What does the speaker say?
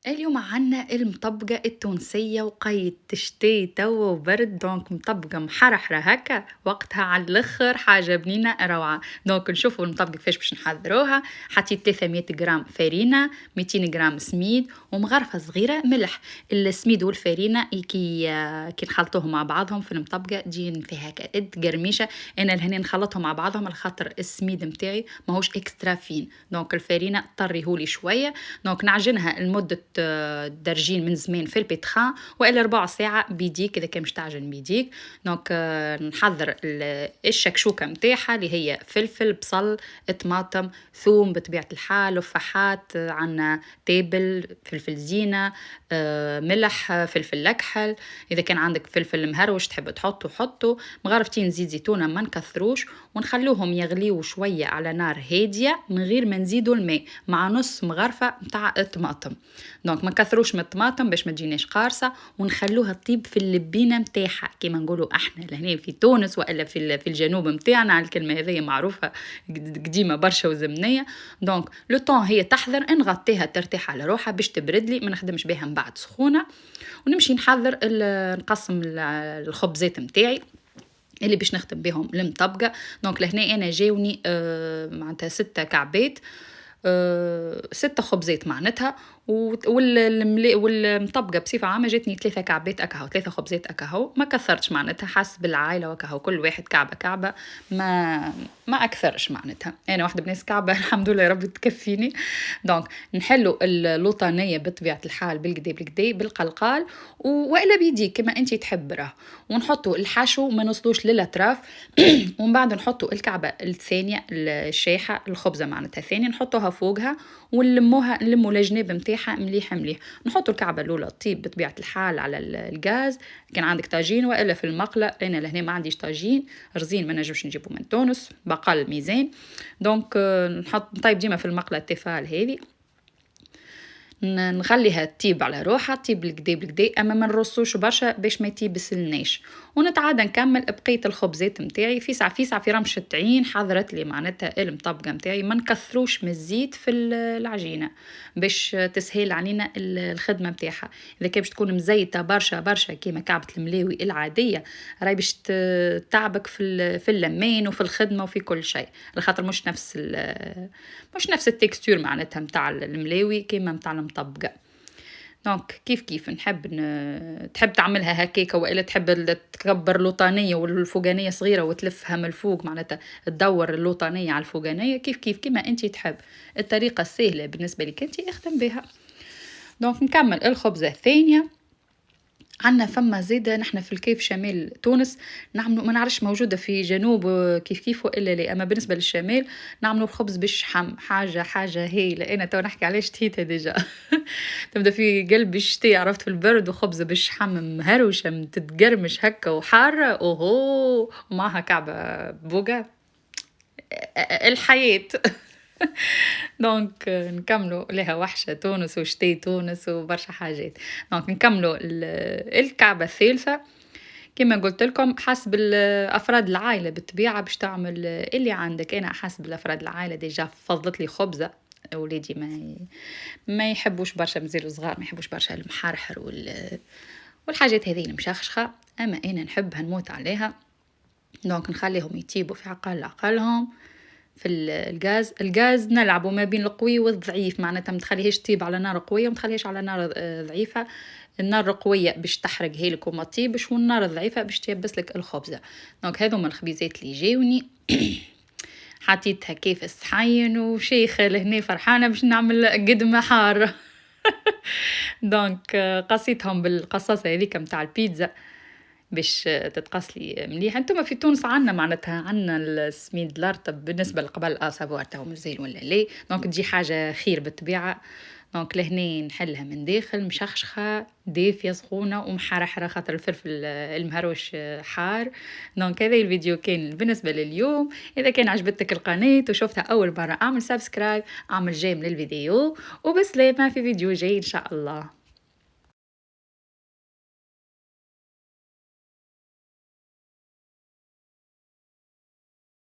اليوم عنا المطبقة التونسية وقيت تشتي توا وبرد دونك مطبقة محرحرة هكا وقتها على الاخر حاجة بنينة روعة. دونك نشوفوا المطبقة كيفاش باش نحضروها. حطيت 300 غرام فرينة، 200 غرام سميد ومغرفة صغيرة ملح. السميد والفرينة كي نخلطوهم مع بعضهم في المطبقة تجي فيها هكا قرميشة. انا لهنا نخلطهم مع بعضهم على خاطر السميد متاعي ماهوش اكسترا فين، دونك الفرينة طريهولي شوية. دونك نعجنها لمدة درجين من زمان في البيتخان والا ربع ساعه بيديك اذا كان مش تعجن بيديك. دونك نحضر الشكشوكه نتاعها اللي هي فلفل، بصل، طماطم، ثوم بطبيعه الحال، وفحات، عنا تابل، فلفل زينه، ملح، فلفل اكحل. اذا كان عندك فلفل مهروش تحب تحطه حطه. مغرفتين زيت زيتونه ما نكثروش ونخلوهم يغليوا شويه على نار هاديه من غير ما نزيدوا الماء مع نص مغرفه نتاع الطماطم. دونك ما نكثروش من الطماطم باش ما تجيناش قارصه ونخلوها تطيب في اللبينه نتاعها كيما نقولوا احنا لهنا في تونس والا في الجنوب نتاعنا. الكلمه هذه معروفه قديمه برشا وزمنيه. دونك لو طون هي تحضر نغطيها ترتاح على روحها باش تبرد لي، ما نخدمش بها من بعد سخونه. ونمشي نحضر نقسم الخبزات نتاعي اللي باش نخدم بهم المطبقه. دونك لهنا انا جاوني معناتها 6 كعبات، 6 خبزات معناتها. والمطبقة بصفة عامة جاتني 3 كعبات أكاهو، 3 خبزات أكاهو. ما كثرتش معناتها حسب العائلة وكاهو، كل واحد كعبة كعبة، ما أكثرش معناتها. أنا واحدة بناس كعبة الحمد لله ربي تكفيني. دونك نحلو اللوطانية بطبيعة الحال بالكدا بالقلقال وإلا بيديك كما أنت تحب راه. ونحطوا الحشو ما نوصلوش للأطراف ومن بعد نحطوا الكعبة الثانية الشايحة الخبزة معناتها الثانية نحطوها فوقها نلموا الجناب نتاعها مليح مليح. نحطوا الكعبة الأولى تطيب بطبيعة الحال على الغاز. كان عندك طاجين والا في المقلة، انا لهنا ما عنديش طاجين، رزين ما نجمش نجيبه من تونس بقل ميزان. دونك نطيب ديما في المقلة التيفال هذه، نخليها تطيب على روحها تطيب بالكدا اما ما نرصوش برشا باش ما يتيبسلناش. ونتعادى نكمل بقيه الخبزات نتاعي في ساعه في رمشه عين حضرت لي معناتها المطبقه نتاعي. ما نكثروش من الزيت في العجينه باش تسهل علينا الخدمه نتاعها. اذا كان باش تكون مزيته برشا برشا كيما كعبه الملاوي العاديه راهي باش تعبك في اللمين وفي الخدمه وفي كل شيء، لخاطر مش نفس التكستور معناتها نتاع الملاوي كيما نتاع المطبقه. دونك كيف تحب تعملها هكاكا والا تحب تكبر لوطانيه والفوقانيه صغيره وتلفها من الفوق معناتها تدور اللوطانيه على الفوقانيه كيف كيما انت تحب. الطريقه السهله بالنسبه لك انت اخدم بها. دونك نكمل الخبزه الثانيه. عنا فما زيادة نحن في الكيف شمال تونس نعملوا، ما نعرفش موجودة في جنوب كيف إلا لا، أما بالنسبة للشمال نعملوا خبز بالشحم. حاجة هايلة. أنا تو نحكي عليه شتيتها ديجا تبدأ في قلب الشتاء عرفت في البرد وخبزة بالشحم مهروشة تتقرمش هكا وحارة أوهو ومعها كعبة بوقة الحياة دونك نكملوا لها وحشة تونس وشتي تونس وبرشا حاجات. دونك نكملوا الكعبة الثالثة كما قلت لكم حسب أفراد العائلة بالطبيعة باش تعمل اللي عندك. أنا حسب الأفراد العائلة ديجا فضلت لي خبزة. أولادي ما يحبوش برشا مزيرو صغار ما يحبوش برشا المحرحر والحاجات هذه المشخشخة، أما أنا نحبها نموت عليها. دونك نخليهم يطيبوا في عقلهم في الغاز نلعبوا ما بين القوي والضعيف معناتها ما تخليهاش تطيب على نار قويه وما تخليهاش على نار ضعيفه. النار القويه باش تحرق هيلك وما تطيبش والنار الضعيفه باش تيبس لك الخبزه. دونك هذو من الخبيزات اللي جاوني حطيتها كيف الصحين وشيخه لهنا فرحانه باش نعمل قدمه حاره دونك قصيتهم بالقصاصه هذيك نتاع البيتزا باش تتقص لي مليح. انتم في تونس عندنا معناتها عندنا السميد الارطب بالنسبه لقبل سافوار تاعو مزيان ولا لا. دونك تجي حاجه خير بالطبيعه. دونك لهنا نحلها من داخل مشخشخه دافيه سخونه ومحرحره خاطر الفلفل المهروش حار. دونك هذا الفيديو كان بالنسبه لليوم. اذا كان عجبتك القناه وشفتها اول مره اعمل سبسكرايب اعمل جيم للفيديو وبسلامه في فيديو جاي ان شاء الله.